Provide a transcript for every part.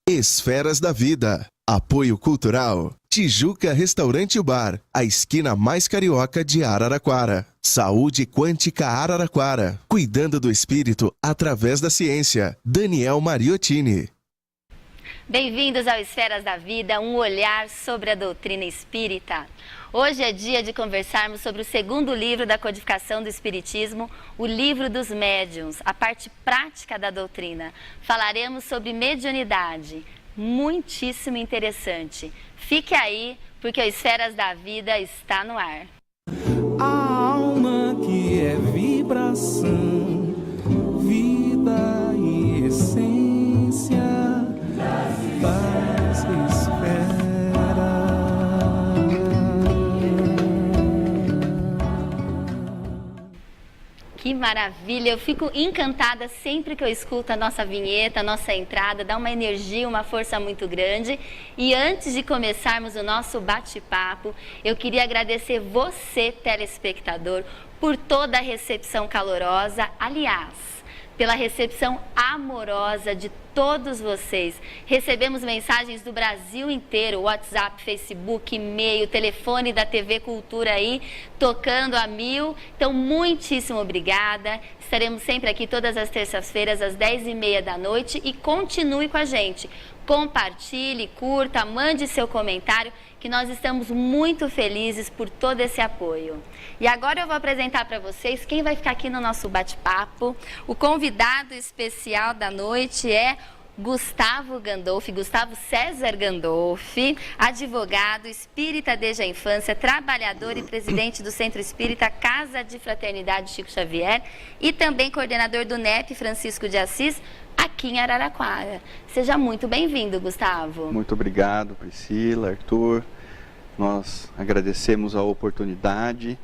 Esferas da Vida. Apoio Cultural. Tijuca Restaurante e Bar, a esquina mais carioca de Araraquara. Saúde Quântica Araraquara, cuidando do espírito através da ciência. Daniel Mariottini. Bem-vindos ao Esferas da Vida, um olhar sobre a doutrina espírita. Hoje é dia de conversarmos sobre o segundo livro da codificação do Espiritismo, o Livro dos Médiuns, a parte prática da doutrina. Falaremos sobre mediunidade, muitíssimo interessante. Fique aí, porque o Esferas da Vida está no ar. A alma que é vibração, vida e essência das esferas. Que maravilha! Eu fico encantada sempre que eu escuto a nossa vinheta, a nossa entrada, dá uma energia, uma força muito grande. E antes de começarmos o nosso bate-papo, eu queria agradecer você, telespectador, por toda a recepção calorosa, aliás, pela recepção amorosa de todos vocês. Recebemos mensagens do Brasil inteiro, WhatsApp, Facebook, e-mail, telefone da TV Cultura aí, tocando a mil. Então, muitíssimo obrigada. Estaremos sempre aqui todas as terças-feiras, às 10h30 da noite. E continue com a gente. Compartilhe, curta, mande seu comentário, que nós estamos muito felizes por todo esse apoio. E agora eu vou apresentar para vocês quem vai ficar aqui no nosso bate-papo. O convidado especial da noite é Gustavo Gandolfi, Gustavo César Gandolfi, advogado, espírita desde a infância, trabalhador e presidente do Centro Espírita Casa de Fraternidade Chico Xavier e também coordenador do NEP Francisco de Assis, aqui em Araraquara. Seja muito bem-vindo, Gustavo. Muito obrigado, Priscila, Arthur. Nós agradecemos a oportunidade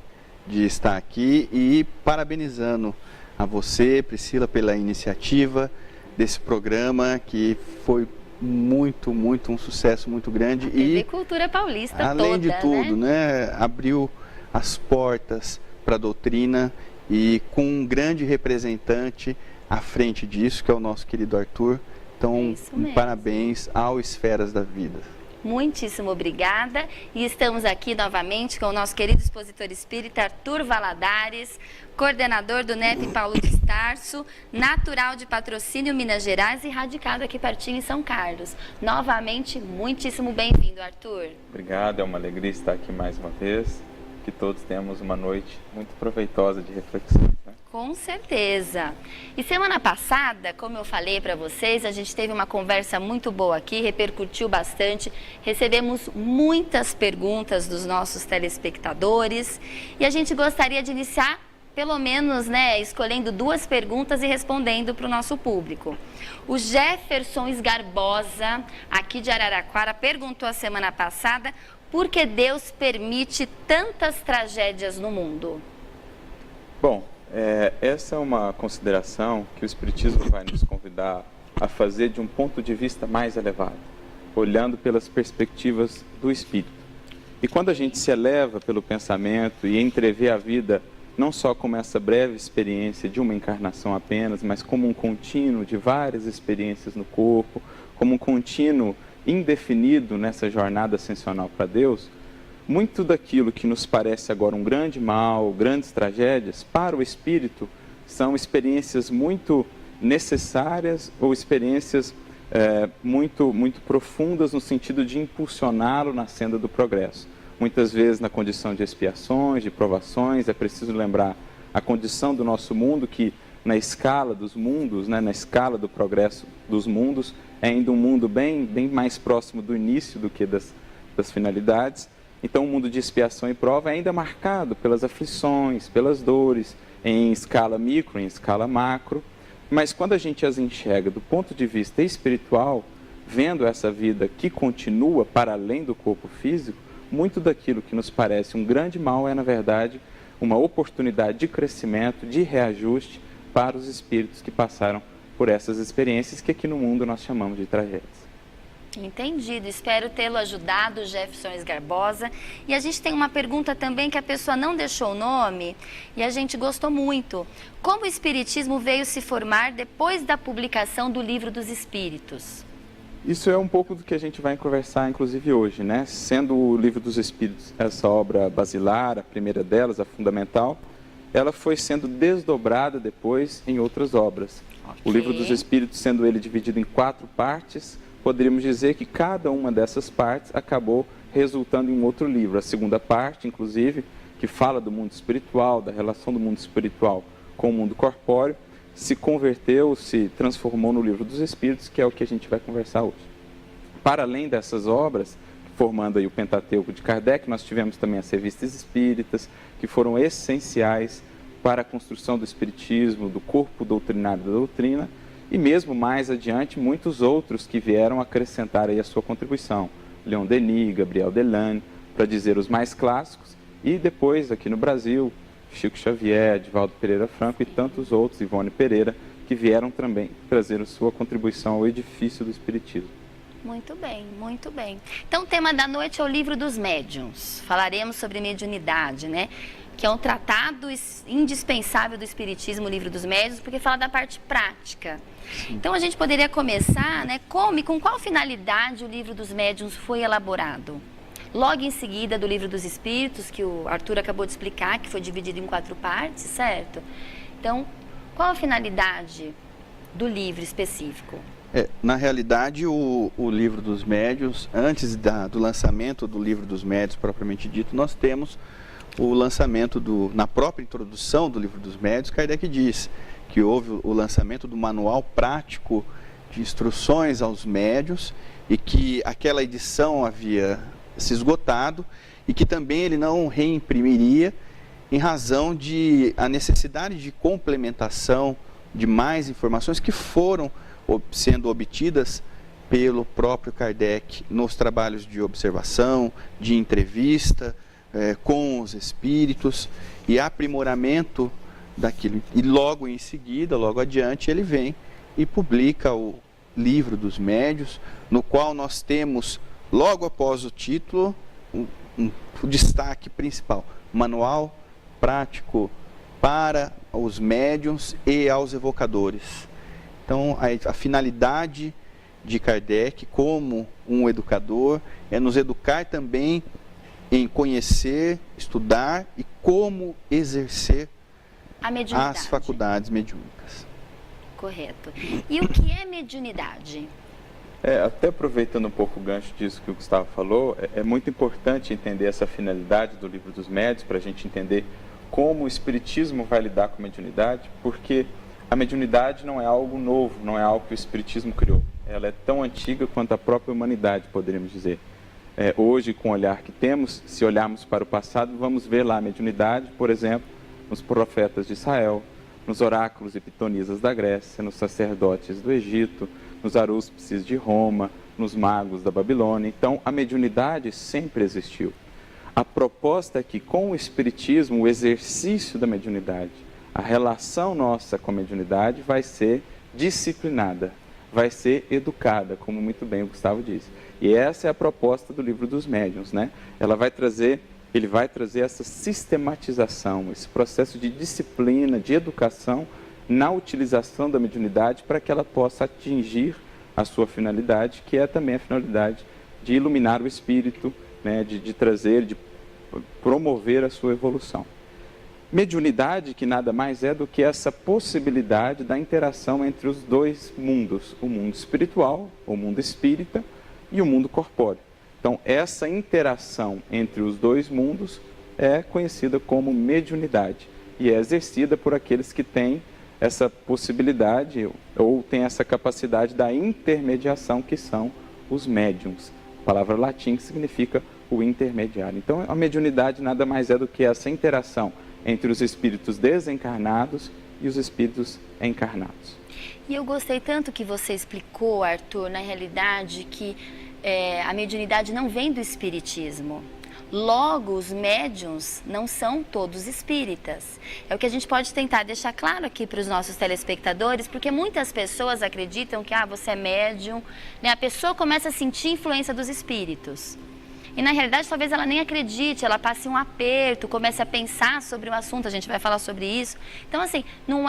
de estar aqui e parabenizando a você, Priscila, pela iniciativa desse programa que foi muito um sucesso muito grande. TV Cultura Paulista além toda, de tudo, né? Abriu as portas para a doutrina e com um grande representante à frente disso, que é o nosso querido Arthur. Então, parabéns ao Esferas da Vida. Muitíssimo obrigada. E estamos aqui novamente com o nosso querido expositor espírita Arthur Valadares, coordenador do NEP Paulo de Tarso, natural de Patrocínio, Minas Gerais e radicado aqui pertinho em São Carlos. Novamente, muitíssimo bem-vindo, Arthur. Obrigado, é uma alegria estar aqui mais uma vez. Que todos tenhamos uma noite muito proveitosa de reflexão. Com certeza. E semana passada, como eu falei para vocês, a gente teve uma conversa muito boa aqui, repercutiu bastante, recebemos muitas perguntas dos nossos telespectadores e a gente gostaria de iniciar, pelo menos, escolhendo 2 perguntas e respondendo para o nosso público. O Jefferson Esgarbosa, aqui de Araraquara, perguntou a semana passada por que Deus permite tantas tragédias no mundo. Bom, essa é uma consideração que o Espiritismo vai nos convidar a fazer de um ponto de vista mais elevado, olhando pelas perspectivas do Espírito. E quando a gente se eleva pelo pensamento e entrevê a vida não só como essa breve experiência de uma encarnação apenas, mas como um contínuo de várias experiências no corpo, como um contínuo indefinido nessa jornada ascensional para Deus, muito daquilo que nos parece agora um grande mal, grandes tragédias, para o espírito, são experiências muito necessárias ou experiências muito profundas no sentido de impulsioná-lo na senda do progresso. Muitas vezes na condição de expiações, de provações, é preciso lembrar a condição do nosso mundo que na escala dos mundos, na escala do progresso dos mundos, é ainda um mundo bem mais próximo do início do que das finalidades. Então, o mundo de expiação e prova é ainda marcado pelas aflições, pelas dores, em escala micro, em escala macro. Mas quando a gente as enxerga do ponto de vista espiritual, vendo essa vida que continua para além do corpo físico, muito daquilo que nos parece um grande mal é, na verdade, uma oportunidade de crescimento, de reajuste para os espíritos que passaram por essas experiências que aqui no mundo nós chamamos de tragédias. Entendido, espero tê-lo ajudado, Jefferson Esgarbosa. E a gente tem uma pergunta também que a pessoa não deixou o nome e a gente gostou muito. Como o Espiritismo veio se formar depois da publicação do Livro dos Espíritos? Isso é um pouco do que a gente vai conversar, inclusive, hoje, né? Sendo o Livro dos Espíritos essa obra basilar, a primeira delas, a fundamental, ela foi sendo desdobrada depois em outras obras. O Livro dos Espíritos, sendo ele dividido em 4 partes, poderíamos dizer que cada uma dessas partes acabou resultando em um outro livro. A segunda parte, inclusive, que fala do mundo espiritual, da relação do mundo espiritual com o mundo corpóreo, se converteu, se transformou no Livro dos Espíritos, que é o que a gente vai conversar hoje. Para além dessas obras, formando aí o Pentateuco de Kardec, nós tivemos também as revistas espíritas, que foram essenciais para a construção do espiritismo, do corpo doutrinário da doutrina, e mesmo mais adiante, muitos outros que vieram acrescentar aí a sua contribuição. Leon Denis, Gabriel Delane, para dizer os mais clássicos, e depois, aqui no Brasil, Chico Xavier, Divaldo Pereira Franco e tantos outros, Ivone Pereira, que vieram também trazer a sua contribuição ao edifício do Espiritismo. Muito bem, muito bem. Então, o tema da noite é o Livro dos Médiuns. Falaremos sobre mediunidade, né? Que é um tratado indispensável do Espiritismo, o Livro dos Médiuns, porque fala da parte prática. Então, a gente poderia começar, né? Como e com qual finalidade o Livro dos Médiuns foi elaborado? Logo em seguida do Livro dos Espíritos, que o Arthur acabou de explicar, que foi dividido em 4 partes, certo? Então, qual a finalidade do livro específico? Na realidade, o Livro dos Médiuns, antes do lançamento do Livro dos Médiuns propriamente dito, nós temos o lançamento na própria introdução do Livro dos Médiuns, Kardec diz que houve o lançamento do Manual Prático de Instruções aos Médiuns e que aquela edição havia se esgotado e que também ele não reimprimiria em razão de a necessidade de complementação de mais informações que foram sendo obtidas pelo próprio Kardec nos trabalhos de observação, de entrevista com os espíritos e aprimoramento daquilo. E logo em seguida, logo adiante, ele vem e publica o Livro dos Médiuns, no qual nós temos logo após o título, o destaque principal, Manual Prático para os Médiuns e aos Evocadores. Então, a finalidade de Kardec como um educador é nos educar também em conhecer, estudar e como exercer as faculdades mediúnicas. Correto. E o que é mediunidade? Até aproveitando um pouco o gancho disso que o Gustavo falou, é muito importante entender essa finalidade do Livro dos Médiuns, para a gente entender como o Espiritismo vai lidar com a mediunidade, porque a mediunidade não é algo novo, não é algo que o Espiritismo criou. Ela é tão antiga quanto a própria humanidade, poderíamos dizer. Hoje, com o olhar que temos, se olharmos para o passado, vamos ver lá a mediunidade, por exemplo, nos profetas de Israel, nos oráculos e pitonisas da Grécia, nos sacerdotes do Egito, nos arúspices de Roma, nos magos da Babilônia. Então, a mediunidade sempre existiu. A proposta é que, com o Espiritismo, o exercício da mediunidade, a relação nossa com a mediunidade vai ser disciplinada, vai ser educada, como muito bem o Gustavo disse. E essa é a proposta do Livro dos Médiuns, né? Ele vai trazer essa sistematização, esse processo de disciplina, de educação na utilização da mediunidade para que ela possa atingir a sua finalidade, que é também a finalidade de iluminar o espírito, né, de trazer, de promover a sua evolução. Mediunidade, que nada mais é do que essa possibilidade da interação entre os dois mundos, o mundo espiritual, o mundo espírita e o mundo corpóreo. Então, essa interação entre os dois mundos é conhecida como mediunidade e é exercida por aqueles que têm essa possibilidade ou têm essa capacidade da intermediação, que são os médiuns. A palavra latim que significa o intermediário. Então, a mediunidade nada mais é do que essa interação entre os espíritos desencarnados e os espíritos encarnados. E eu gostei tanto que você explicou, Arthur, na realidade, que a mediunidade não vem do espiritismo. Logo, os médiuns não são todos espíritas. É o que a gente pode tentar deixar claro aqui para os nossos telespectadores, porque muitas pessoas acreditam que você é médium, né? A pessoa começa a sentir influência dos espíritos. E na realidade, talvez ela nem acredite, ela passe um aperto, comece a pensar sobre o assunto, a gente vai falar sobre isso. Então, assim, não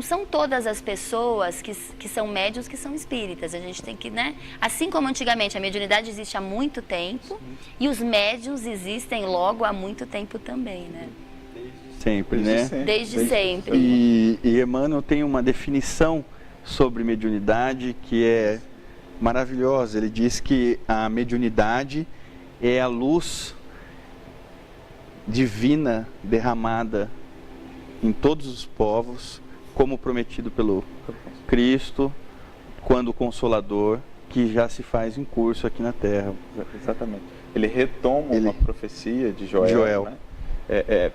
são todas as pessoas que são médiuns que são espíritas. A gente tem que, né? Assim como antigamente a mediunidade existe há muito tempo, e os médiuns existem logo há muito tempo também, né? Sempre, né? Desde sempre. E Emmanuel tem uma definição sobre mediunidade que é maravilhosa. Ele diz que a mediunidade é a luz divina derramada em todos os povos, como prometido pelo Cristo, quando o Consolador, que já se faz em curso aqui na Terra. Exatamente. Ele retoma uma profecia de Joel. Né?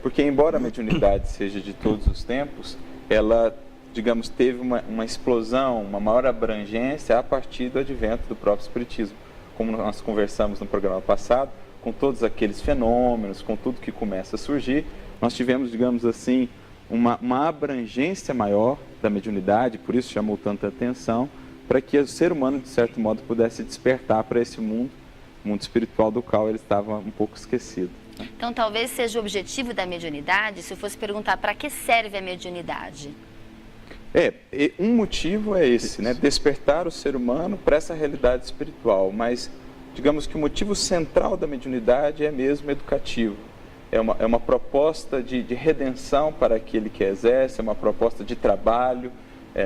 Porque embora a mediunidade seja de todos os tempos, ela, digamos, teve uma explosão, uma maior abrangência a partir do advento do próprio Espiritismo. Como nós conversamos no programa passado, com todos aqueles fenômenos, com tudo que começa a surgir, nós tivemos, digamos assim, uma abrangência maior da mediunidade, por isso chamou tanta atenção, para que o ser humano, de certo modo, pudesse despertar para esse mundo espiritual do qual ele estava um pouco esquecido. Então, talvez seja o objetivo da mediunidade, se eu fosse perguntar para que serve a mediunidade? Um motivo é esse, né? Despertar o ser humano para essa realidade espiritual, mas digamos que o motivo central da mediunidade é mesmo educativo. É uma proposta de redenção para aquele que exerce, é uma proposta de trabalho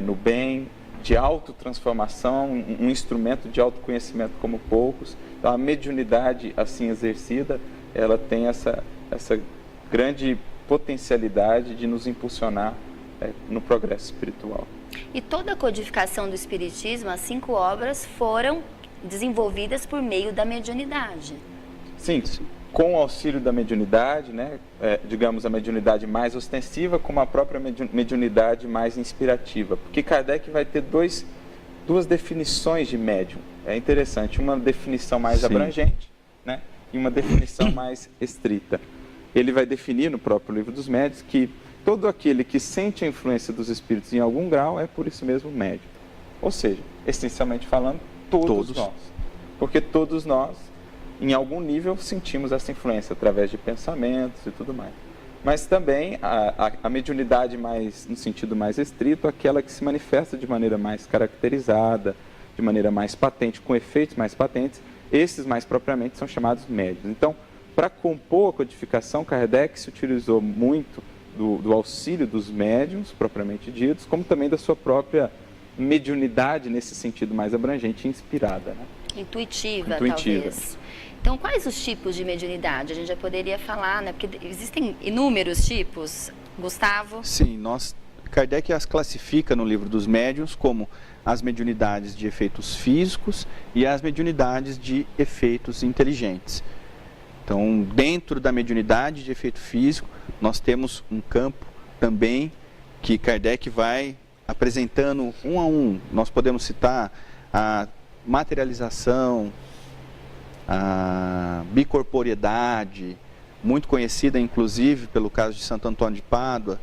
no bem, de autotransformação, um instrumento de autoconhecimento como poucos. Então, a mediunidade assim exercida, ela tem essa grande potencialidade de nos impulsionar no progresso espiritual. E toda a codificação do Espiritismo, as 5 obras, foram desenvolvidas por meio da mediunidade. Sim, com o auxílio da mediunidade, né? Digamos, a mediunidade mais ostensiva, como a própria mediunidade mais inspirativa. Porque Kardec vai ter duas definições de médium. É interessante, uma definição mais abrangente, né? E uma definição mais estrita. Ele vai definir no próprio Livro dos Médiuns que todo aquele que sente a influência dos espíritos em algum grau é por isso mesmo médium. Ou seja, essencialmente falando, todos nós. Porque todos nós, em algum nível, sentimos essa influência através de pensamentos e tudo mais. Mas também a mediunidade mais, no sentido mais estrito, aquela que se manifesta de maneira mais caracterizada, de maneira mais patente, com efeitos mais patentes, esses mais propriamente são chamados médiuns. Então, para compor a codificação, Kardec se utilizou muito do auxílio dos médiuns, propriamente ditos, como também da sua própria mediunidade, nesse sentido mais abrangente e inspirada. Né? Intuitiva, talvez. Então, quais os tipos de mediunidade? A gente já poderia falar, né? Porque existem inúmeros tipos. Gustavo? Sim, Kardec as classifica no Livro dos Médiuns como as mediunidades de efeitos físicos e as mediunidades de efeitos inteligentes. Então, dentro da mediunidade de efeito físico, nós temos um campo também que Kardec vai apresentando um a um. Nós podemos citar a materialização, a bicorporeidade, muito conhecida inclusive pelo caso de Santo Antônio de Pádua.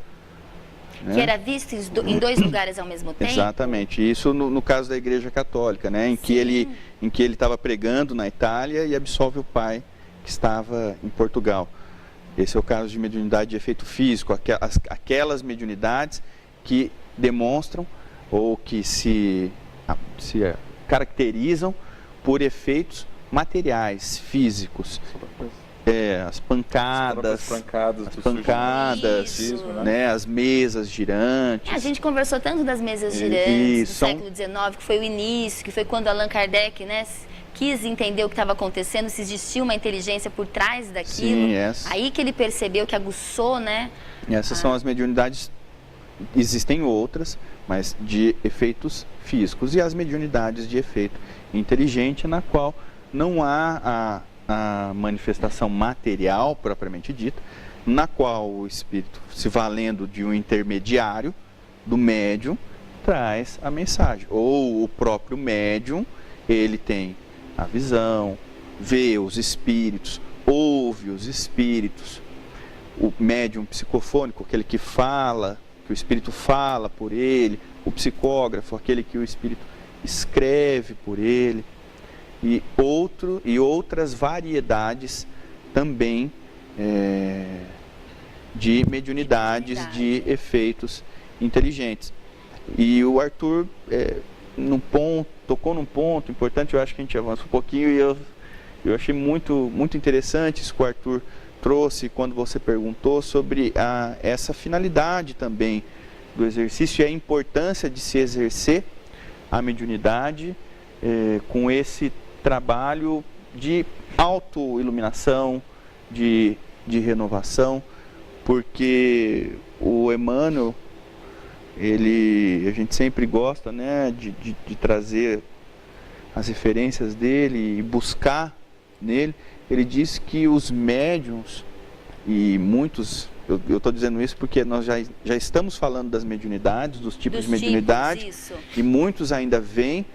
Né? Que era visto em 2 lugares ao mesmo tempo? Exatamente, isso no caso da Igreja Católica, né? em que ele estava pregando na Itália e absolve o pai que estava em Portugal. Esse é o caso de mediunidade de efeito físico, aquelas mediunidades que demonstram ou que se caracterizam por efeitos materiais, físicos. As pancadas, né, as mesas girantes. A gente conversou tanto das mesas girantes do século XIX, que foi o início, que foi quando Allan Kardec, né, quis entender o que estava acontecendo, se existia uma inteligência por trás daquilo. Sim, aí que ele percebeu, que aguçou, né? Essas são as mediunidades, existem outras, mas de efeitos físicos. E as mediunidades de efeito inteligente, na qual não há a manifestação material propriamente dita, na qual o espírito, se valendo de um intermediário, do médium, traz a mensagem. Ou o próprio médium, ele tem a visão, vê os espíritos, ouve os espíritos. O médium psicofônico, aquele que fala, que o espírito fala por ele. O psicógrafo, aquele que o espírito escreve por ele. e outras variedades também de mediunidades, de efeitos inteligentes. E o Arthur tocou num ponto importante, eu acho que a gente avança um pouquinho, e eu achei muito interessante isso que o Arthur trouxe quando você perguntou sobre essa finalidade também do exercício e a importância de se exercer a mediunidade com esse trabalho de autoiluminação, de renovação, porque o Emmanuel, a gente sempre gosta, né, de trazer as referências dele e buscar nele. Ele diz que os médiuns, e muitos, eu estou dizendo isso porque nós já estamos falando das mediunidades, dos tipos de mediunidade, e muitos ainda veem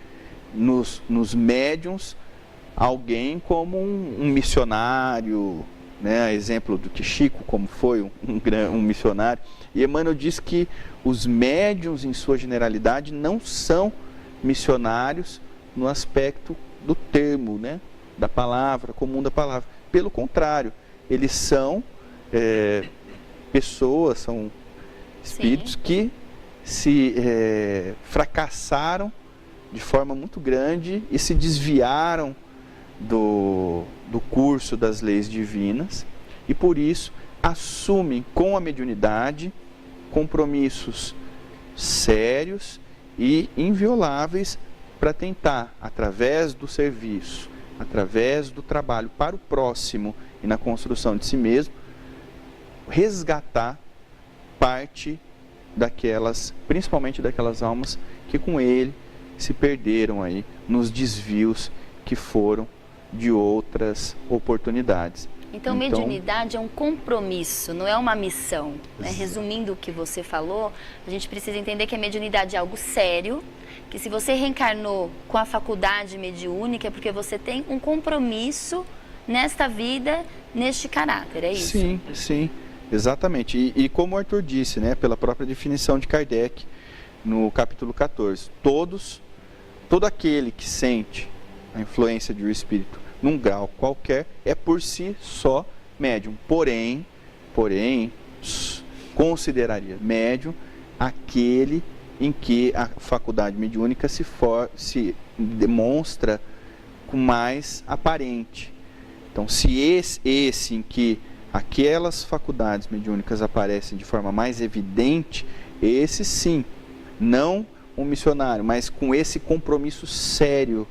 nos médiuns alguém como um missionário, né? Exemplo do que Chico, como foi um missionário. E Emmanuel diz que os médiuns, em sua generalidade, não são missionários no aspecto do termo, né? Da palavra, comum da palavra. Pelo contrário, eles são pessoas, são espíritos que se fracassaram de forma muito grande e se desviaram do curso das leis divinas, e por isso assumem com a mediunidade compromissos sérios e invioláveis para tentar, através do serviço, através do trabalho para o próximo e na construção de si mesmo, resgatar parte principalmente daquelas almas que com ele se perderam aí nos desvios que foram de outras oportunidades. Então, mediunidade é um compromisso, não é uma missão, né? Resumindo o que você falou, a gente precisa entender que a mediunidade é algo sério, que se você reencarnou com a faculdade mediúnica é porque você tem um compromisso nesta vida, neste caráter, é isso? Sim, exatamente. E como o Arthur disse, né, pela própria definição de Kardec, no capítulo 14, todo aquele que sente a influência de um espírito num grau qualquer é por si só médium. Porém, consideraria médium aquele em que a faculdade mediúnica se demonstra com mais aparente. Então, se esse em que aquelas faculdades mediúnicas aparecem de forma mais evidente, esse sim, não um missionário, mas com esse compromisso sério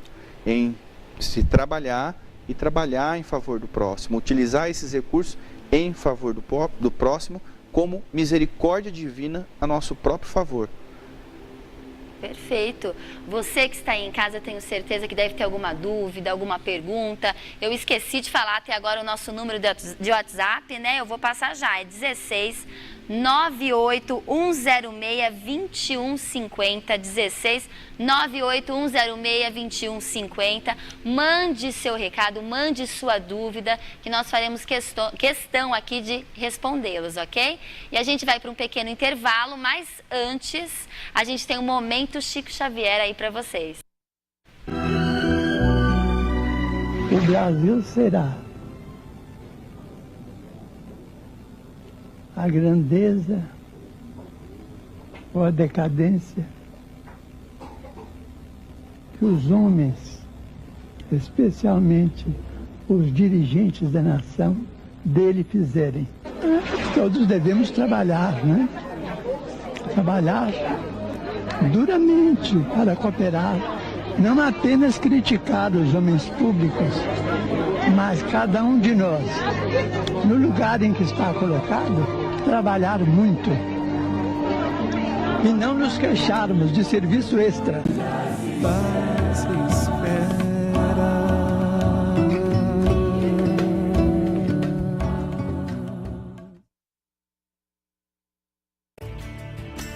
em se trabalhar e trabalhar em favor do próximo, utilizar esses recursos em favor do próximo como misericórdia divina a nosso próprio favor. Perfeito. Você que está aí em casa, tenho certeza que deve ter alguma dúvida, alguma pergunta. Eu esqueci de falar até agora o nosso número de WhatsApp, né? Eu vou passar já, é 16 98106-2150, 16 98106-2150. Mande seu recado, mande sua dúvida, que nós faremos questão aqui de respondê-los, ok? E a gente vai para um pequeno intervalo, mas antes a gente tem um momento Chico Xavier aí para vocês. O Brasil será a grandeza ou a decadência que os homens, especialmente os dirigentes da nação, dele fizerem. Todos devemos trabalhar, né? Trabalhar duramente para cooperar, não apenas criticar os homens públicos, mas cada um de nós, no lugar em que está colocado, trabalhar muito e não nos queixarmos de serviço extra. Paz espera.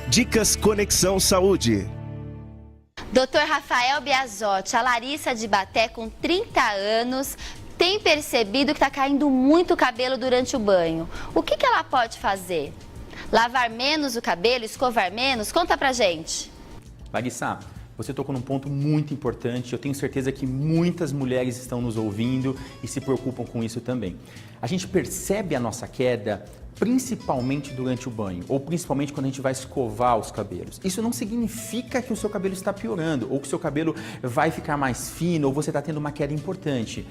Dicas Conexão Saúde. Dr. Rafael Biazotti, a Larissa de Baté, com 30 anos, tem percebido que está caindo muito cabelo durante o banho. O que ela pode fazer? Lavar menos o cabelo, escovar menos? Conta pra gente. Larissa, Você tocou num ponto muito importante. Eu tenho certeza que muitas mulheres estão nos ouvindo e se preocupam com isso também. A gente percebe a nossa queda principalmente durante o banho, ou principalmente quando a gente vai escovar os cabelos. Isso não significa que o seu cabelo está piorando, ou que o seu cabelo vai ficar mais fino, ou você está tendo uma queda importante.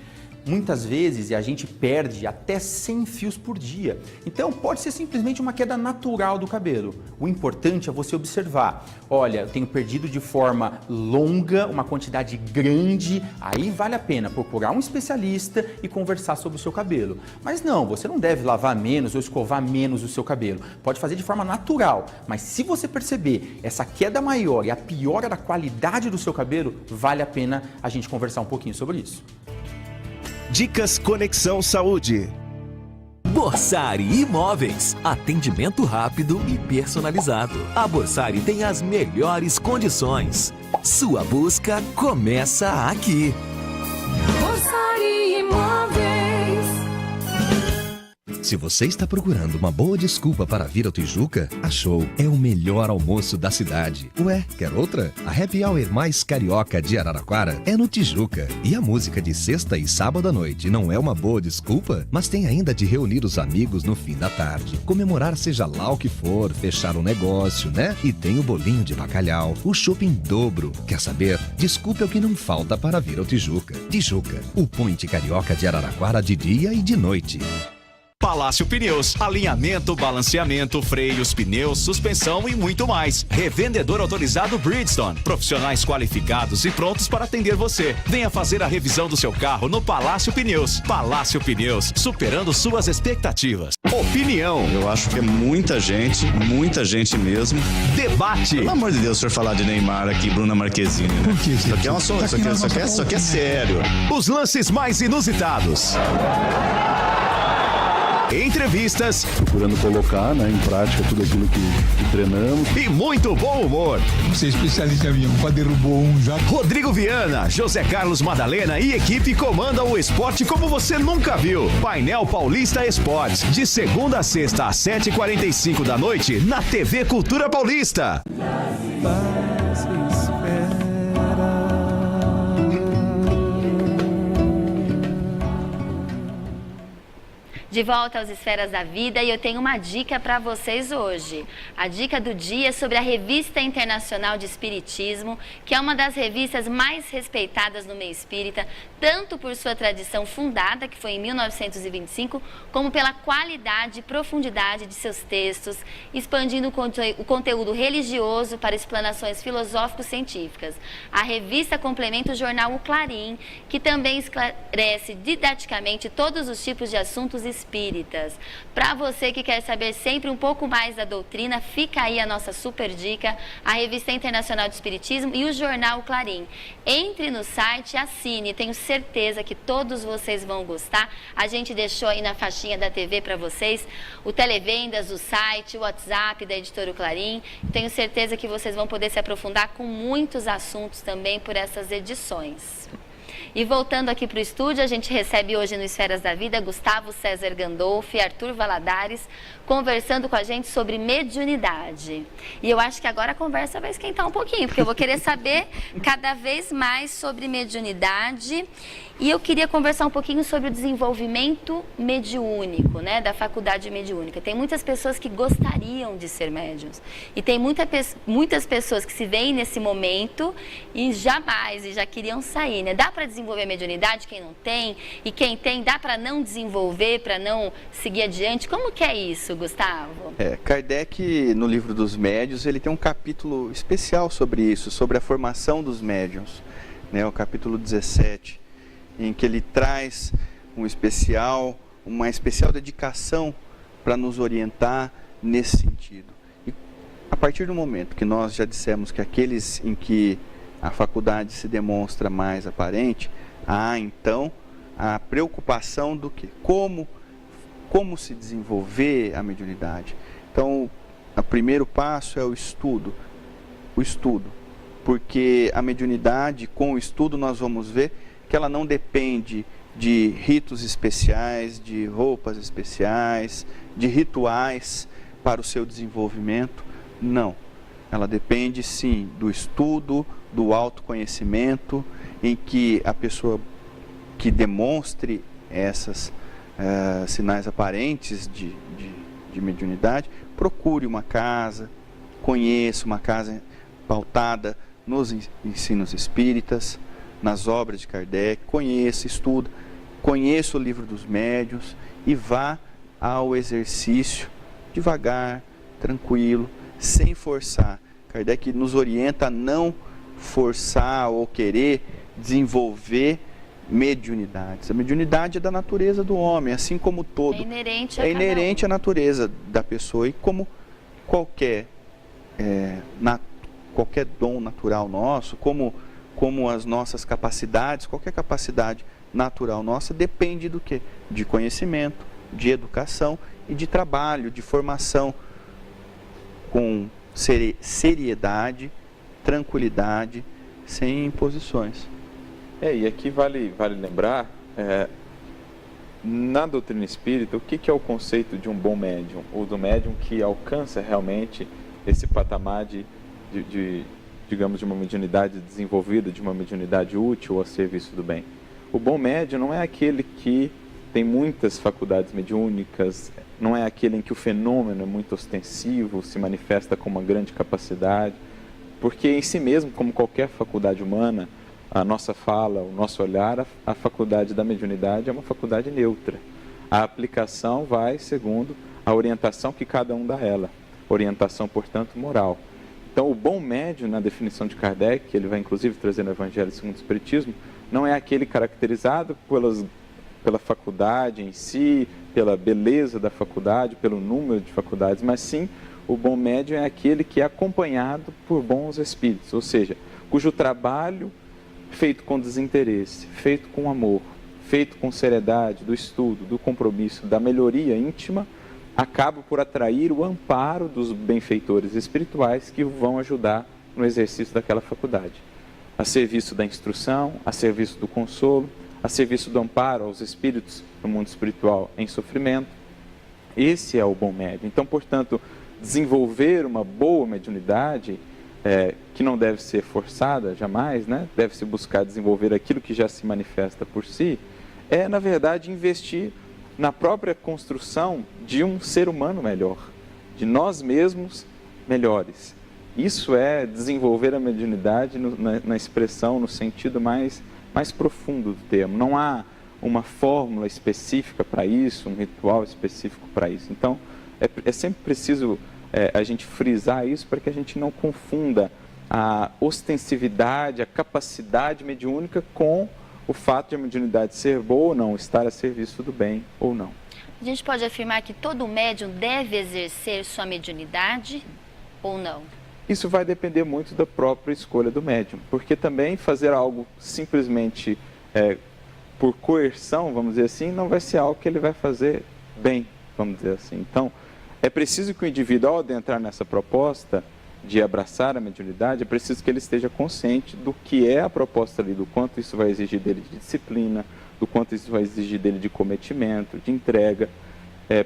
Muitas vezes a gente perde até 100 fios por dia. Então pode ser simplesmente uma queda natural do cabelo. O importante é você observar. Olha, eu tenho perdido de forma longa, uma quantidade grande, aí vale a pena procurar um especialista e conversar sobre o seu cabelo. Mas não, você não deve lavar menos ou escovar menos o seu cabelo. Pode fazer de forma natural, mas se você perceber essa queda maior e a piora da qualidade do seu cabelo, vale a pena a gente conversar um pouquinho sobre isso. Dicas Conexão Saúde. Borsari Imóveis. Atendimento rápido e personalizado. A Borsari tem as melhores condições. Sua busca começa aqui. Borsari Imóveis. Se você está procurando uma boa desculpa para vir ao Tijuca, achou. É o melhor almoço da cidade. Ué, quer outra? A Happy Hour mais carioca de Araraquara é no Tijuca. E a música de sexta e sábado à noite não é uma boa desculpa? Mas tem ainda de reunir os amigos no fim da tarde. Comemorar seja lá o que for, fechar um negócio, né? E tem o bolinho de bacalhau, o chopp em dobro. Quer saber? Desculpa é o que não falta para vir ao Tijuca. Tijuca, o point carioca de Araraquara de dia e de noite. Palácio Pneus, alinhamento, balanceamento, freios, pneus, suspensão e muito mais. Revendedor autorizado Bridgestone, profissionais qualificados e prontos para atender você. Venha fazer a revisão do seu carro no Palácio Pneus. Palácio Pneus, superando suas expectativas. Opinião. Eu acho que é muita gente mesmo. Debate. Pelo amor de Deus, o senhor falar de Neymar aqui, Bruna Marquezine, né? Por quê? Isso aqui é um assunto, isso aqui é sério. Os lances mais inusitados. Entrevistas. Procurando colocar, né, em prática tudo aquilo que treinamos. E muito bom humor. Você é especialista em avião, quase derrubou um já. Rodrigo Viana, José Carlos Madalena e equipe comandam o esporte como você nunca viu. Painel Paulista Esportes, de segunda a sexta às 7h45 da noite, na TV Cultura Paulista. De volta às Esferas da Vida, e eu tenho uma dica para vocês hoje. A dica do dia é sobre a Revista Internacional de Espiritismo, que é uma das revistas mais respeitadas no meio espírita, tanto por sua tradição fundada, que foi em 1925, como pela qualidade e profundidade de seus textos, expandindo o conteúdo religioso para explanações filosófico-científicas. A revista complementa o jornal O Clarim, que também esclarece didaticamente todos os tipos de assuntos espíritas. Para você que quer saber sempre um pouco mais da doutrina, fica aí a nossa super dica, a Revista Internacional de Espiritismo e o jornal O Clarim. Entre no site e assine, tenho certeza que todos vocês vão gostar. A gente deixou aí na faixinha da TV para vocês o televendas, o site, o WhatsApp da editora O Clarim. Tenho certeza que vocês vão poder se aprofundar com muitos assuntos também por essas edições. E voltando aqui para o estúdio, a gente recebe hoje no Esferas da Vida Gustavo César Gandolfi e Arthur Valadares, conversando com a gente sobre mediunidade. E eu acho que agora a conversa vai esquentar um pouquinho, porque eu vou querer saber cada vez mais sobre mediunidade. E eu queria conversar um pouquinho sobre o desenvolvimento mediúnico, né, da faculdade mediúnica. Tem muitas pessoas que gostariam de ser médiuns. E tem muitas pessoas que se veem nesse momento e já queriam sair, né? Dá para desenvolver a mediunidade quem não tem? E quem tem, dá para não desenvolver, para não seguir adiante? Como que é isso, Gustavo? Kardec, no livro dos médiuns, ele tem um capítulo especial sobre isso, sobre a formação dos médiuns, né? O capítulo 17. Em que ele traz uma especial dedicação para nos orientar nesse sentido. E a partir do momento que nós já dissemos que aqueles em que a faculdade se demonstra mais aparente, há então a preocupação do que? Como se desenvolver a mediunidade. Então, o primeiro passo é o estudo, porque a mediunidade, com o estudo, nós vamos ver que ela não depende de ritos especiais, de roupas especiais, de rituais para o seu desenvolvimento. Não. Ela depende, sim, do estudo, do autoconhecimento, em que a pessoa que demonstre essas sinais aparentes de mediunidade, procure uma casa, conheça uma casa pautada nos ensinos espíritas, nas obras de Kardec, conheça, estuda, conheça o livro dos médiuns e vá ao exercício devagar, tranquilo, sem forçar. Kardec nos orienta a não forçar ou querer desenvolver mediunidades. A mediunidade é da natureza do homem, assim como todo. É inerente à natureza da pessoa, e como qualquer dom natural nosso, como as nossas capacidades, qualquer capacidade natural nossa depende do quê? De conhecimento, de educação e de trabalho, de formação com seriedade, tranquilidade, sem imposições. E aqui vale lembrar, na doutrina espírita, o que é o conceito de um bom médium, ou do médium que alcança realmente esse patamar digamos, de uma mediunidade desenvolvida, de uma mediunidade útil ao serviço do bem. O bom médium não é aquele que tem muitas faculdades mediúnicas, não é aquele em que o fenômeno é muito ostensivo, se manifesta com uma grande capacidade, porque em si mesmo, como qualquer faculdade humana, a nossa fala, o nosso olhar, a faculdade da mediunidade é uma faculdade neutra. A aplicação vai segundo a orientação que cada um dá a ela, orientação, portanto, moral. Então, o bom médium, na definição de Kardec, que ele vai inclusive trazer no Evangelho segundo o Espiritismo, não é aquele caracterizado pela faculdade em si, pela beleza da faculdade, pelo número de faculdades, mas sim o bom médium é aquele que é acompanhado por bons espíritos, ou seja, cujo trabalho feito com desinteresse, feito com amor, feito com seriedade, do estudo, do compromisso, da melhoria íntima, acaba por atrair o amparo dos benfeitores espirituais que o vão ajudar no exercício daquela faculdade. A serviço da instrução, a serviço do consolo, a serviço do amparo aos espíritos no mundo espiritual em sofrimento. Esse é o bom médium. Então, portanto, desenvolver uma boa mediunidade, que não deve ser forçada jamais, né? Deve-se buscar desenvolver aquilo que já se manifesta por si, é, na verdade, investir na própria construção de um ser humano melhor, de nós mesmos melhores. Isso é desenvolver a mediunidade na expressão, no sentido mais profundo do termo. Não há uma fórmula específica para isso, um ritual específico para isso. Então, é sempre preciso a gente frisar isso para que a gente não confunda a ostensividade, a capacidade mediúnica com o fato de a mediunidade ser boa ou não, estar a serviço do bem ou não. A gente pode afirmar que todo médium deve exercer sua mediunidade ou não? Isso vai depender muito da própria escolha do médium, porque também fazer algo simplesmente por coerção, vamos dizer assim, não vai ser algo que ele vai fazer bem, vamos dizer assim. Então, é preciso que o indivíduo, ao adentrar nessa proposta de abraçar a mediunidade, é preciso que ele esteja consciente do que é a proposta ali, do quanto isso vai exigir dele de disciplina, do quanto isso vai exigir dele de cometimento, de entrega,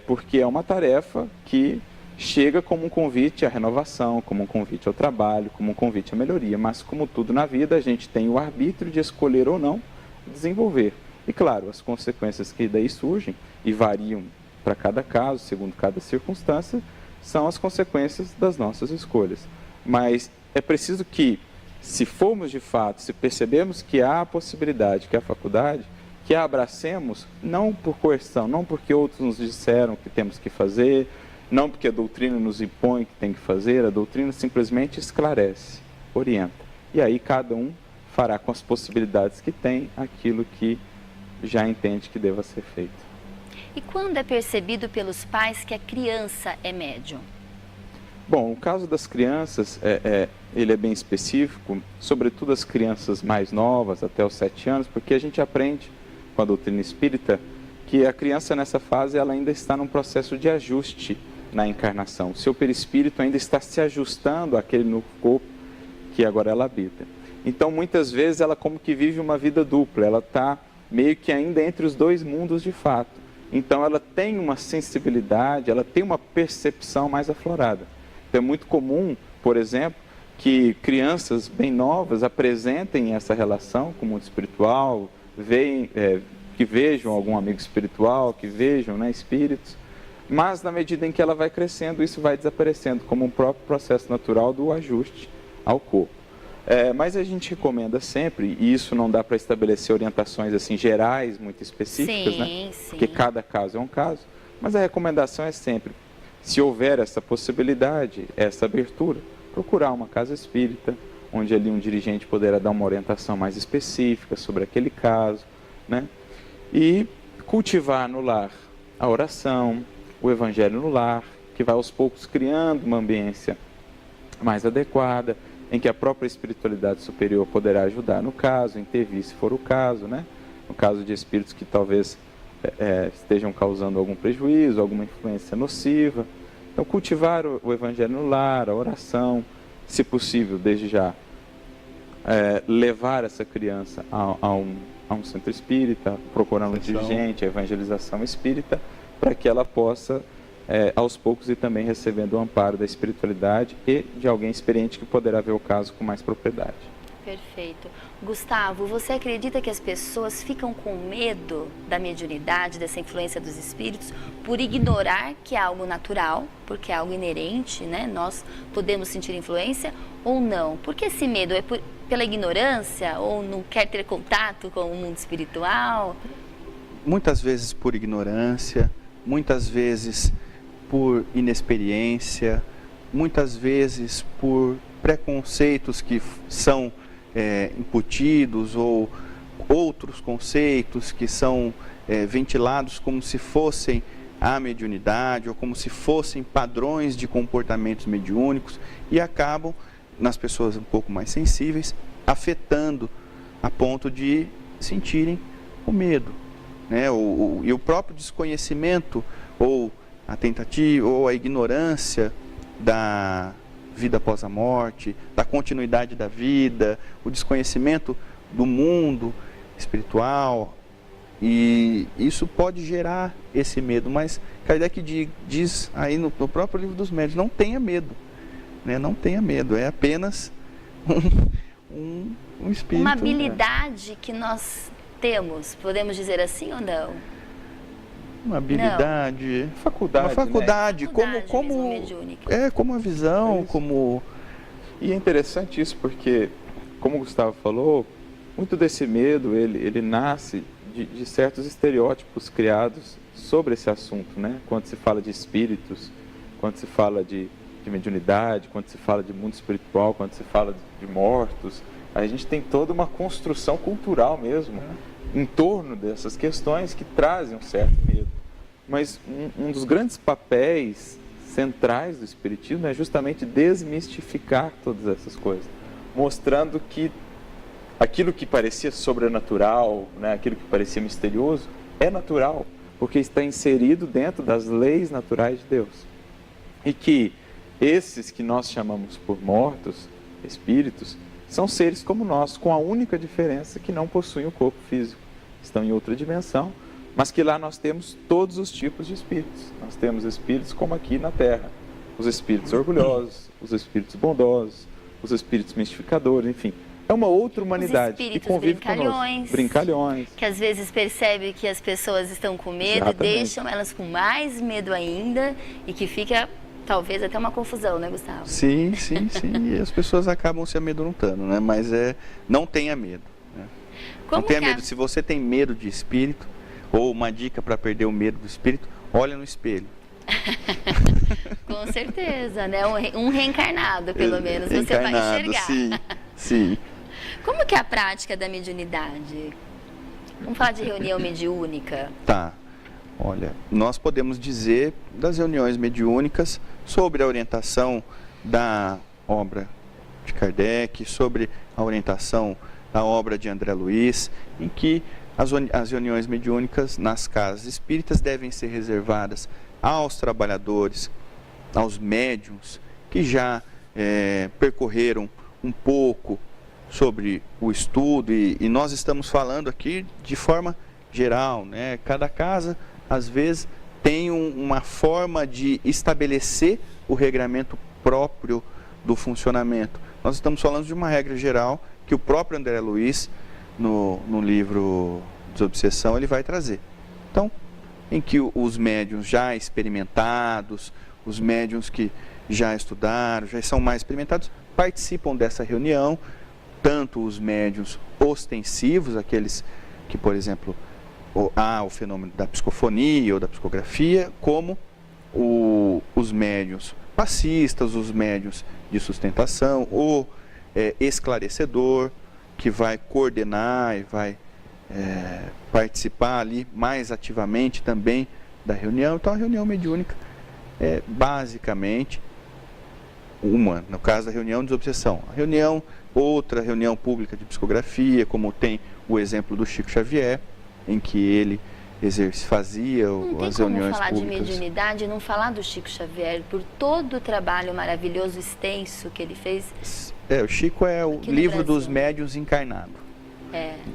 porque é uma tarefa que chega como um convite à renovação, como um convite ao trabalho, como um convite à melhoria, mas como tudo na vida, a gente tem o arbítrio de escolher ou não desenvolver. E claro, as consequências que daí surgem e variam para cada caso, segundo cada circunstância, são as consequências das nossas escolhas. Mas é preciso que, se formos de fato, se percebemos que há a possibilidade, que há a faculdade, que a abracemos, não por coerção, não porque outros nos disseram que temos que fazer, não porque a doutrina nos impõe que tem que fazer, a doutrina simplesmente esclarece, orienta. E aí cada um fará com as possibilidades que tem aquilo que já entende que deva ser feito. E quando é percebido pelos pais que a criança é médium? Bom, o caso das crianças, ele é bem específico, sobretudo as crianças mais novas, até os 7 anos, porque a gente aprende com a doutrina espírita que a criança nessa fase ela ainda está num processo de ajuste na encarnação. O seu perispírito ainda está se ajustando àquele novo corpo que agora ela habita. Então, muitas vezes, ela como que vive uma vida dupla, ela está meio que ainda entre os dois mundos de fato. Então, ela tem uma sensibilidade, ela tem uma percepção mais aflorada. Então, é muito comum, por exemplo, que crianças bem novas apresentem essa relação com o mundo espiritual, que vejam algum amigo espiritual, que vejam, né, espíritos, mas na medida em que ela vai crescendo, isso vai desaparecendo, como um próprio processo natural do ajuste ao corpo. Mas a gente recomenda sempre, e isso não dá para estabelecer orientações assim gerais, muito específicas, sim, né? sim. Porque cada caso é um caso, mas a recomendação é sempre, se houver essa possibilidade, essa abertura, procurar uma casa espírita, onde ali um dirigente poderá dar uma orientação mais específica sobre aquele caso, né? E cultivar no lar a oração, o evangelho no lar, que vai aos poucos criando uma ambiência mais adequada, em que a própria espiritualidade superior poderá ajudar no caso, intervir se for o caso, né? No caso de espíritos que talvez estejam causando algum prejuízo, alguma influência nociva. Então, cultivar o evangelho no lar, a oração, se possível, desde já, levar essa criança a um centro espírita, procurando um dirigente, a evangelização espírita, para que ela possa, aos poucos, ir também recebendo o amparo da espiritualidade e de alguém experiente que poderá ver o caso com mais propriedade. Perfeito. Gustavo, você acredita que as pessoas ficam com medo da mediunidade, dessa influência dos espíritos, por ignorar que é algo natural, porque é algo inerente, né? Nós podemos sentir influência ou não? Por que esse medo? É pela ignorância ou não quer ter contato com o mundo espiritual? Muitas vezes por ignorância, muitas vezes por inexperiência, muitas vezes por preconceitos que são incutidos ou outros conceitos que são ventilados como se fossem a mediunidade ou como se fossem padrões de comportamentos mediúnicos e acabam, nas pessoas um pouco mais sensíveis, afetando a ponto de sentirem o medo, né? E o próprio desconhecimento ou a tentativa ou a ignorância da vida após a morte, da continuidade da vida, o desconhecimento do mundo espiritual, e isso pode gerar esse medo, mas Kardec diz aí no próprio livro dos médiuns, não tenha medo, né? Não tenha medo, é apenas um espírito. Uma habilidade que nós temos, podemos dizer assim ou não? Uma habilidade, uma faculdade, né? Como a visão, como... E é interessante isso porque, como o Gustavo falou, muito desse medo, ele nasce de certos estereótipos criados sobre esse assunto, né? Quando se fala de espíritos, quando se fala de mediunidade, quando se fala de mundo espiritual, quando se fala de mortos, a gente tem toda uma construção cultural mesmo em torno dessas questões que trazem um certo medo. Mas um dos grandes papéis centrais do Espiritismo é justamente desmistificar todas essas coisas, mostrando que aquilo que parecia sobrenatural, né, aquilo que parecia misterioso, é natural, porque está inserido dentro das leis naturais de Deus. E que esses que nós chamamos por mortos, espíritos, são seres como nós, com a única diferença que não possuem o corpo físico. Estão em outra dimensão, mas que lá nós temos todos os tipos de espíritos. Nós temos espíritos como aqui na Terra. Os espíritos orgulhosos, os espíritos bondosos, os espíritos mistificadores, enfim. É uma outra humanidade que convive conosco. Brincalhões. Que às vezes percebe que as pessoas estão com medo. Exatamente. E deixam elas com mais medo ainda e que fica... Talvez até uma confusão, né, Gustavo? Sim. E as pessoas acabam se amedrontando, né? Mas não tenha medo. Né? Não tenha medo. Se você tem medo de espírito, ou uma dica para perder o medo do espírito, olha no espelho. Com certeza, né? Um reencarnado, pelo menos, você vai enxergar. Sim. Como que é a prática da mediunidade? Vamos falar de reunião mediúnica? Tá. Olha, nós podemos dizer das reuniões mediúnicas sobre a orientação da obra de Kardec, sobre a orientação da obra de André Luiz, em que as reuniões mediúnicas nas casas espíritas devem ser reservadas aos trabalhadores, aos médiuns que já percorreram um pouco sobre o estudo, e nós estamos falando aqui de forma geral, né? Cada casa às vezes tem uma forma de estabelecer o regramento próprio do funcionamento. Nós estamos falando de uma regra geral que o próprio André Luiz, no livro Desobsessão, ele vai trazer. Então, em que os médiuns já experimentados, os médiuns que já estudaram, já são mais experimentados, participam dessa reunião, tanto os médiuns ostensivos, aqueles que, por exemplo, há o fenômeno da psicofonia ou da psicografia, como os médiuns passistas, os médiuns de sustentação, o esclarecedor, que vai coordenar e vai participar ali mais ativamente também da reunião. Então, a reunião mediúnica é basicamente uma, no caso da reunião de desobsessão. Outra reunião pública de psicografia, como tem o exemplo do Chico Xavier, em que ele fazia as reuniões públicas. Não tem como falar de mediunidade e não falar do Chico Xavier, por todo o trabalho maravilhoso, extenso que ele fez. O Chico é o livro dos médiuns encarnados.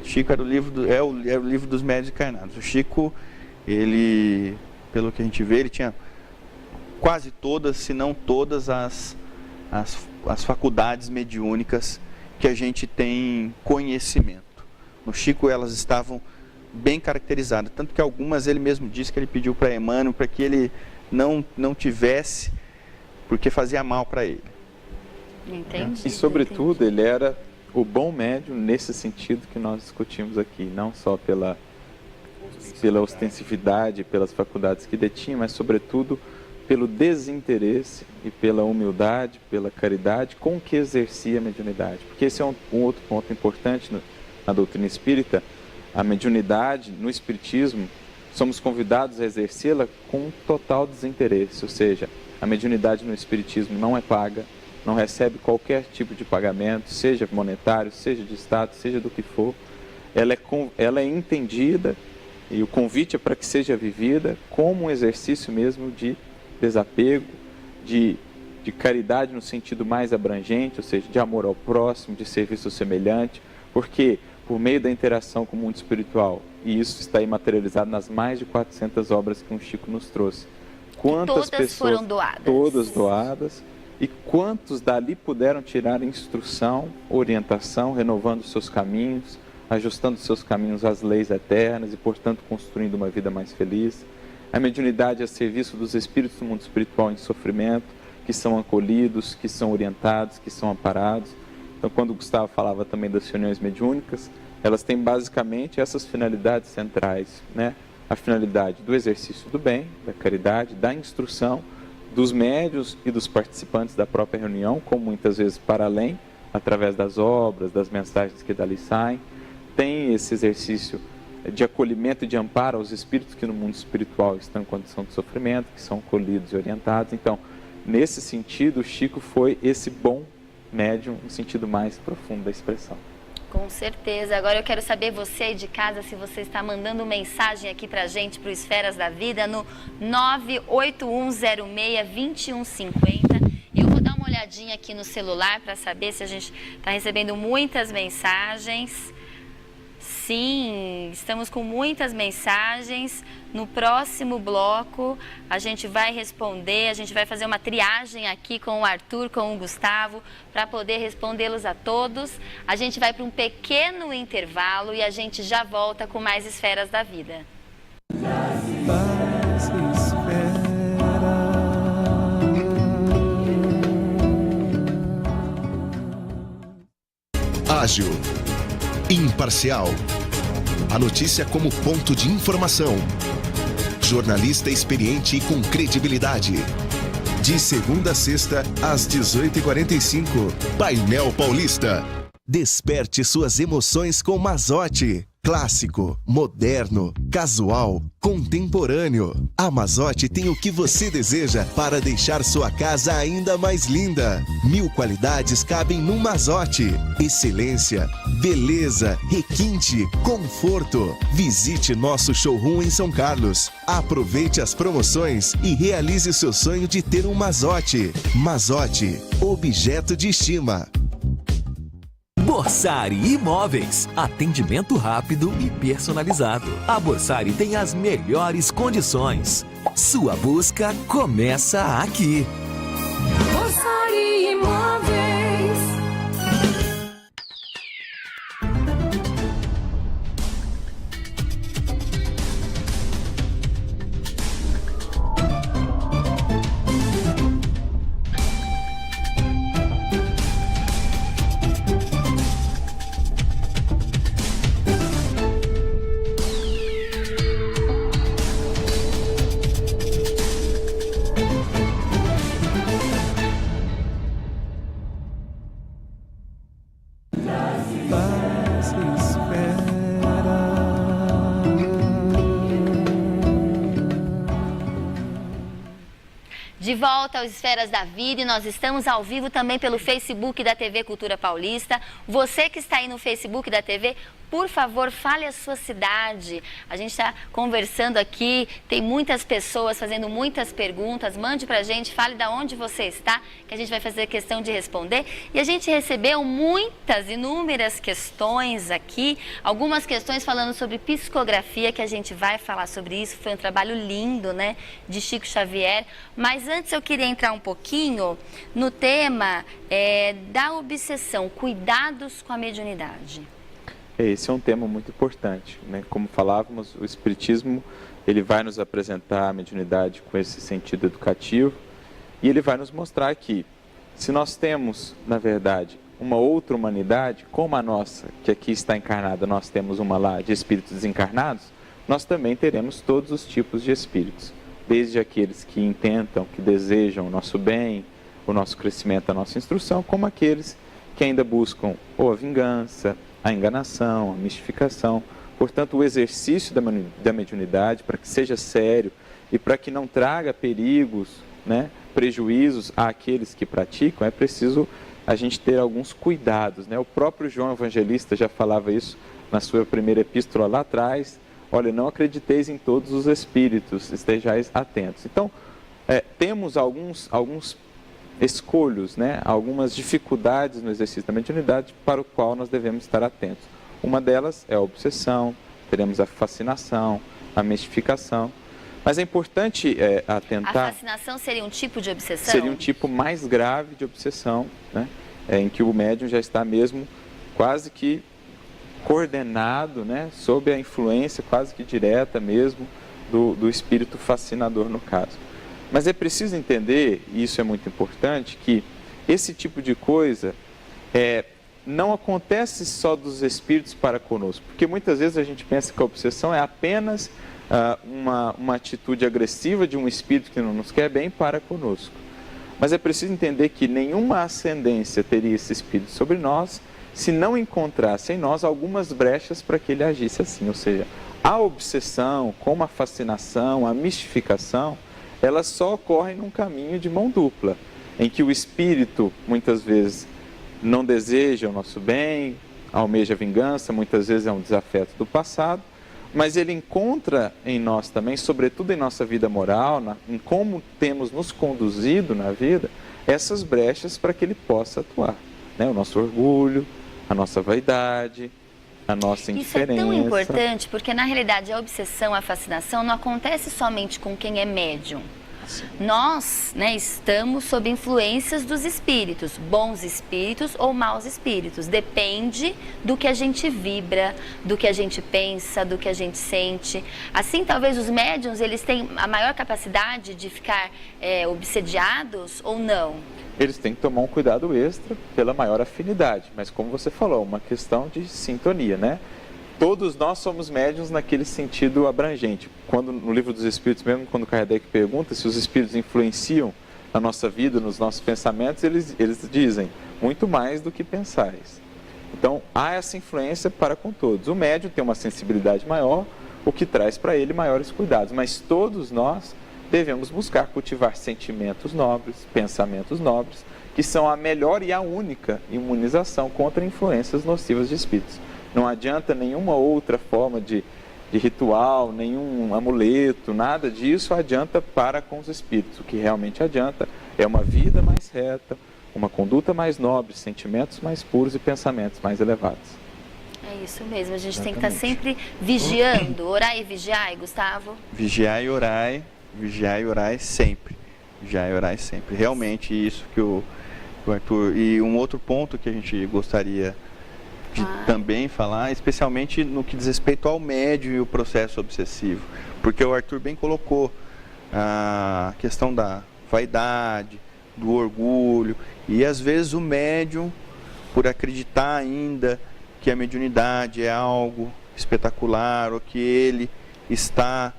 O Chico era o livro dos médiuns encarnados. O Chico, ele, pelo que a gente vê, ele tinha quase todas, se não todas as faculdades mediúnicas que a gente tem conhecimento. No Chico elas estavam bem caracterizadas, tanto que algumas ele mesmo disse que ele pediu para Emmanuel para que ele não tivesse, porque fazia mal para ele. Entendi. E sobretudo ele era o bom médium nesse sentido que nós discutimos aqui, não só pela ostensividade, pelas faculdades que detinha, mas sobretudo pelo desinteresse e pela humildade, pela caridade com que exercia a mediunidade. Porque esse é um outro ponto importante na doutrina espírita. A mediunidade, no espiritismo, somos convidados a exercê-la com total desinteresse, ou seja, a mediunidade no espiritismo não é paga, não recebe qualquer tipo de pagamento, seja monetário, seja de status, seja do que for. Ela é entendida, e o convite é para que seja vivida como um exercício mesmo de desapego, de caridade no sentido mais abrangente, ou seja, de amor ao próximo, de serviço semelhante, porque por meio da interação com o mundo espiritual, e isso está aí materializado nas mais de 400 obras que o Chico nos trouxe. Quantas pessoas foram doadas? Todas doadas. E quantos dali puderam tirar instrução, orientação, renovando seus caminhos, ajustando seus caminhos às leis eternas e, portanto, construindo uma vida mais feliz. A mediunidade é a serviço dos espíritos do mundo espiritual em sofrimento, que são acolhidos, que são orientados, que são amparados. Então, quando o Gustavo falava também das reuniões mediúnicas, elas têm basicamente essas finalidades centrais, né? A finalidade do exercício do bem, da caridade, da instrução, dos médiuns e dos participantes da própria reunião, como muitas vezes para além, através das obras, das mensagens que dali saem. Tem esse exercício de acolhimento e de amparo aos espíritos que no mundo espiritual estão em condição de sofrimento, que são acolhidos e orientados. Então, nesse sentido, o Chico foi esse bom médium no sentido mais profundo da expressão. Com certeza. Agora eu quero saber, você aí de casa, se você está mandando mensagem aqui pra gente, pro Esferas da Vida, no 981062150. Eu vou dar uma olhadinha aqui no celular para saber se a gente está recebendo muitas mensagens. Sim, estamos com muitas mensagens. No próximo bloco a gente vai responder, a gente vai fazer uma triagem aqui com o Arthur, com o Gustavo, para poder respondê-los a todos. A gente vai para um pequeno intervalo e a gente já volta com mais Esferas da Vida. Ágil, imparcial, a notícia como ponto de informação, jornalista experiente e com credibilidade. De segunda a sexta, às 18h45, Painel Paulista. Desperte suas emoções com Mazotti. Clássico, moderno, casual, contemporâneo. A Mazotti tem o que você deseja para deixar sua casa ainda mais linda. 1000 qualidades cabem no Mazotti. Excelência, beleza, requinte, conforto. Visite nosso showroom em São Carlos. Aproveite as promoções e realize o seu sonho de ter um Mazotti. Mazotti, objeto de estima. Borsari Imóveis. Atendimento rápido e personalizado. A Borsari tem as melhores condições. Sua busca começa aqui. Borsari Imóveis. De volta aos Esferas da Vida, e nós estamos ao vivo também pelo Facebook da TV Cultura Paulista. Você que está aí no Facebook da TV, por favor, fale a sua cidade. A gente está conversando aqui, tem muitas pessoas fazendo muitas perguntas. Mande pra gente, fale de onde você está, que a gente vai fazer questão de responder. E a gente recebeu inúmeras questões aqui, algumas questões falando sobre psicografia, que a gente vai falar sobre isso. Foi um trabalho lindo, né, de Chico Xavier. Mas antes eu queria entrar um pouquinho no tema da obsessão, cuidados com a mediunidade. Esse é um tema muito importante, né? Como falávamos, o Espiritismo ele vai nos apresentar a mediunidade com esse sentido educativo e ele vai nos mostrar que se nós temos, na verdade, uma outra humanidade, como a nossa, que aqui está encarnada, nós temos uma lá de espíritos desencarnados, nós também teremos todos os tipos de espíritos, desde aqueles que intentam, que desejam o nosso bem, o nosso crescimento, a nossa instrução, como aqueles que ainda buscam ou a vingança, a enganação, a mistificação. Portanto, o exercício da mediunidade, para que seja sério e para que não traga perigos, né, prejuízos àqueles que praticam, é preciso a gente ter alguns cuidados, né? O próprio João Evangelista já falava isso na sua primeira epístola lá atrás. Olha, não acrediteis em todos os espíritos, estejais atentos. Então, temos alguns escolhos, né? Algumas dificuldades no exercício da mediunidade para o qual nós devemos estar atentos. Uma delas é a obsessão, teremos a fascinação, a mistificação. Mas é importante atentar... A fascinação seria um tipo de obsessão? Seria um tipo mais grave de obsessão, né? Em que o médium já está mesmo quase que coordenado, né? Sob a influência quase que direta mesmo do espírito fascinador no caso. Mas é preciso entender, e isso é muito importante, que esse tipo de coisa não acontece só dos espíritos para conosco. Porque muitas vezes a gente pensa que a obsessão é apenas uma atitude agressiva de um espírito que não nos quer bem para conosco. Mas é preciso entender que nenhuma ascendência teria esse espírito sobre nós se não encontrasse em nós algumas brechas para que ele agisse assim. Ou seja, a obsessão, como a fascinação, a mistificação, elas só ocorrem num caminho de mão dupla, em que o espírito, muitas vezes, não deseja o nosso bem, almeja vingança, muitas vezes é um desafeto do passado, mas ele encontra em nós também, sobretudo em nossa vida moral, em como temos nos conduzido na vida, essas brechas para que ele possa atuar, né? O nosso orgulho, a nossa vaidade, a nossa indiferença. Isso é tão importante porque, na realidade, a obsessão, a fascinação não acontece somente com quem é médium. Sim. Nós, né, estamos sob influências dos espíritos, bons espíritos ou maus espíritos. Depende do que a gente vibra, do que a gente pensa, do que a gente sente. Assim, talvez os médiums, eles têm a maior capacidade de ficar obsediados ou não? Eles têm que tomar um cuidado extra pela maior afinidade, mas como você falou, uma questão de sintonia, né? Todos nós somos médiuns naquele sentido abrangente. Quando no Livro dos Espíritos, mesmo quando Kardec pergunta se os espíritos influenciam na nossa vida, nos nossos pensamentos, eles dizem, muito mais do que pensais. Então, há essa influência para com todos. O médium tem uma sensibilidade maior, o que traz para ele maiores cuidados, mas todos nós devemos buscar cultivar sentimentos nobres, pensamentos nobres, que são a melhor e a única imunização contra influências nocivas de espíritos. Não adianta nenhuma outra forma de ritual, nenhum amuleto, nada disso adianta para com os espíritos. O que realmente adianta é uma vida mais reta, uma conduta mais nobre, sentimentos mais puros e pensamentos mais elevados. É isso mesmo, a gente tem que estar sempre vigiando, orar e vigiar, Gustavo? Vigiar e orar sempre. Vigiar e orar sempre. Realmente isso que o Arthur... E um outro ponto que a gente gostaria de também falar, especialmente no que diz respeito ao médium e o processo obsessivo. Porque o Arthur bem colocou a questão da vaidade, do orgulho, e às vezes o médium, por acreditar ainda que a mediunidade é algo espetacular, ou que ele está...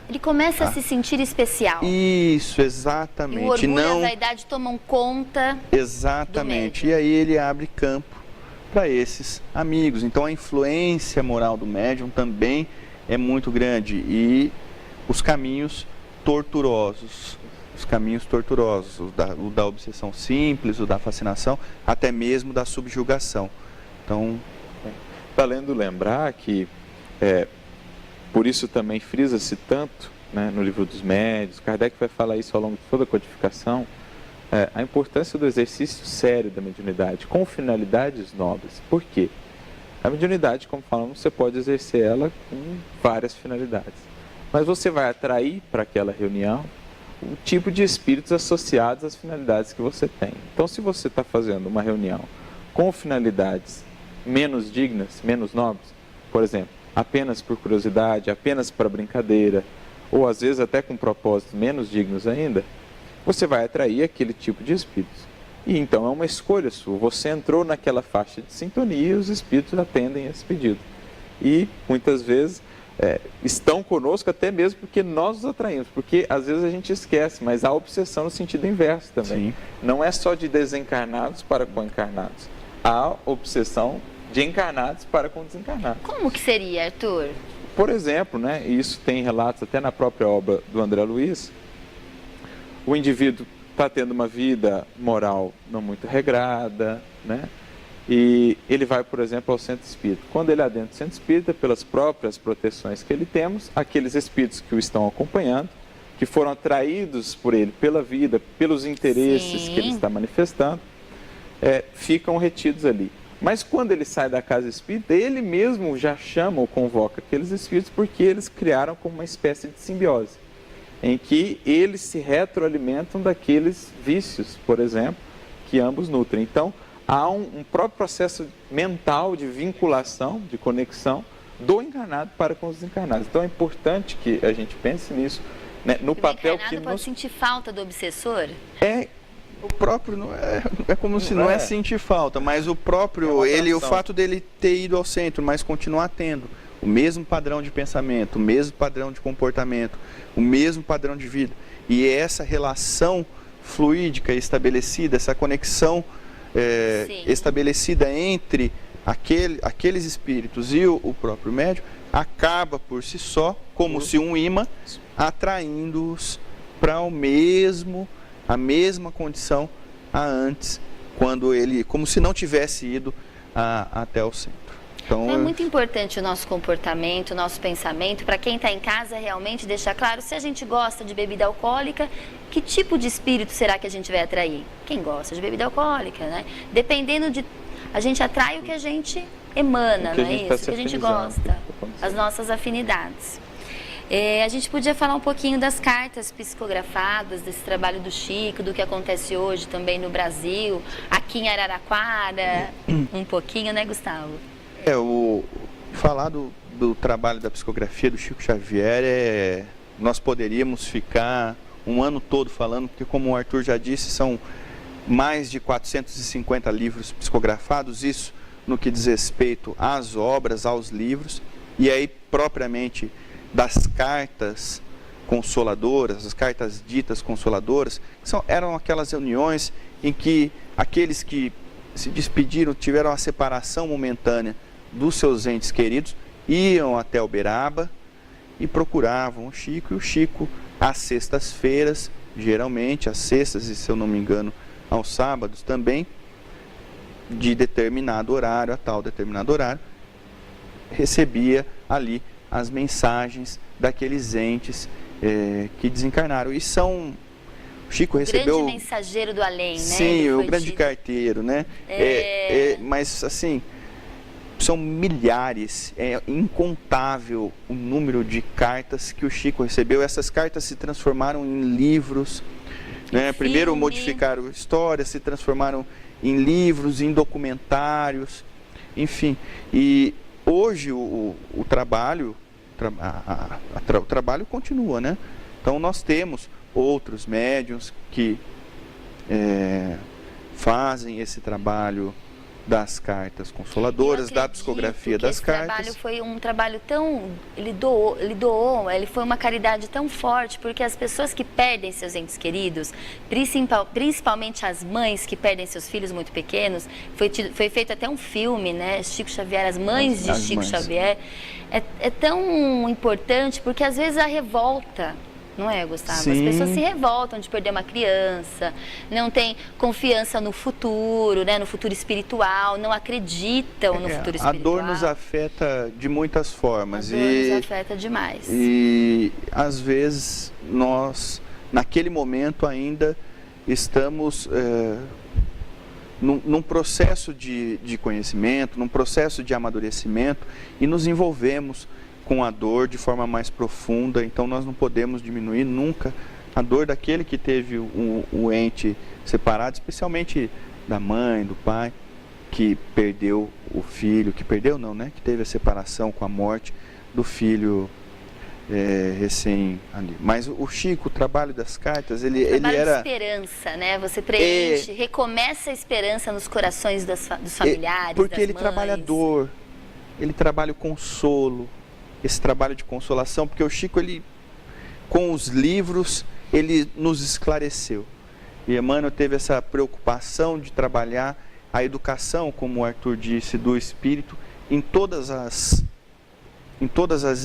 ele começa a se sentir especial. Isso, exatamente. E o orgulho e a vaidade tomam conta. Exatamente. E aí ele abre campo para esses amigos. Então a influência moral do médium também é muito grande. E os caminhos tortuosos os caminhos tortuosos, o da obsessão simples, o da fascinação, até mesmo da subjugação. Então, valendo lembrar que, por isso também frisa-se tanto, né, no livro dos médiuns, Kardec vai falar isso ao longo de toda a codificação, a importância do exercício sério da mediunidade, com finalidades nobres. Por quê? A mediunidade, como falamos, você pode exercer ela com várias finalidades. Mas você vai atrair para aquela reunião o tipo de espíritos associados às finalidades que você tem. Então, se você está fazendo uma reunião com finalidades menos dignas, menos nobres, por exemplo, apenas por curiosidade, apenas para brincadeira, ou às vezes até com propósitos menos dignos ainda, você vai atrair aquele tipo de espíritos. E então é uma escolha sua. Você entrou naquela faixa de sintonia e os espíritos atendem esse pedido. E muitas vezes estão conosco até mesmo porque nós os atraímos. Porque às vezes a gente esquece, mas há obsessão no sentido inverso também. Sim. Não é só de desencarnados para com encarnados. Há obsessão de encarnados para com desencarnados. Como que seria, Arthur? Por exemplo, né, e isso tem relatos até na própria obra do André Luiz, o indivíduo está tendo uma vida moral não muito regrada, né? E ele vai, por exemplo, ao centro espírita. Quando ele adentra o centro espírita, pelas próprias proteções que ele temos, aqueles espíritos que o estão acompanhando, que foram atraídos por ele pela vida, pelos interesses Sim. que ele está manifestando, ficam retidos ali. Mas quando ele sai da casa espírita, ele mesmo já chama ou convoca aqueles espíritos porque eles criaram como uma espécie de simbiose, em que eles se retroalimentam daqueles vícios, por exemplo, que ambos nutrem. Então, há um próprio processo mental de vinculação, de conexão do encarnado para com os desencarnados. Então, é importante que a gente pense nisso, né, no papel que... O encarnado pode sentir falta do obsessor? O próprio não é como se não é sentir falta, mas o próprio, o fato dele ter ido ao centro, mas continuar tendo o mesmo padrão de pensamento, o mesmo padrão de comportamento, o mesmo padrão de vida. E essa relação fluídica estabelecida, essa conexão estabelecida entre aqueles espíritos e o próprio médium, acaba por si só, como se um imã, atraindo-os para a mesma condição a antes, quando ele, como se não tivesse ido até o centro. Então, é muito importante o nosso comportamento, o nosso pensamento, para quem está em casa realmente deixar claro, se a gente gosta de bebida alcoólica, que tipo de espírito será que a gente vai atrair? Quem gosta de bebida alcoólica, né? Dependendo de... A gente atrai o que a gente emana, não é isso? O que a gente gosta, as nossas afinidades. A gente podia falar um pouquinho das cartas psicografadas, desse trabalho do Chico, do que acontece hoje também no Brasil, aqui em Araraquara, um pouquinho, né, Gustavo? Falar do trabalho da psicografia do Chico Xavier, nós poderíamos ficar um ano todo falando, porque como o Arthur já disse, são mais de 450 livros psicografados, isso no que diz respeito às obras, aos livros, e aí propriamente das cartas consoladoras, as cartas ditas consoladoras, eram aquelas reuniões em que aqueles que se despediram, tiveram a separação momentânea dos seus entes queridos, iam até Uberaba e procuravam o Chico, e o Chico, às sextas-feiras, geralmente, às sextas e, se eu não me engano, aos sábados também, de determinado horário, a tal determinado horário, recebia ali as mensagens daqueles entes que desencarnaram. E o Chico recebeu... O grande mensageiro do além, né? Sim, o grande carteiro, né? Mas, assim, são milhares, é incontável o número de cartas que o Chico recebeu. Essas cartas se transformaram em livros, né? Primeiro modificaram histórias, se transformaram em livros, em documentários, enfim. E hoje o trabalho continua, né? Então nós temos outros médiuns que fazem esse trabalho das cartas consoladoras, da psicografia das cartas. Esse trabalho foi um trabalho tão... Ele foi uma caridade tão forte, porque as pessoas que perdem seus entes queridos, principalmente as mães que perdem seus filhos muito pequenos, foi feito até um filme, né? Chico Xavier, As Mães de Chico Xavier. É tão importante, porque às vezes a revolta Não é, Gustavo? Sim. As pessoas se revoltam de perder uma criança, não têm confiança no futuro, né? No futuro espiritual, não acreditam no futuro espiritual. A dor nos afeta de muitas formas. A dor nos afeta demais. E às vezes nós, naquele momento ainda, estamos num processo de conhecimento, num processo de amadurecimento e nos envolvemos com a dor de forma mais profunda. Então nós não podemos diminuir nunca a dor daquele que teve o ente separado, especialmente da mãe, do pai, que perdeu o filho, que teve a separação com a morte do filho recém ali. Mas o Chico, o trabalho das cartas, ele era... de esperança, né? Você preenche, recomeça a esperança nos corações dos familiares, porque das ele mães. trabalha a dor, ele trabalha o consolo, esse trabalho de consolação, porque o Chico, ele, com os livros, ele nos esclareceu. E Emmanuel teve essa preocupação de trabalhar a educação, como o Arthur disse, do espírito, em todas as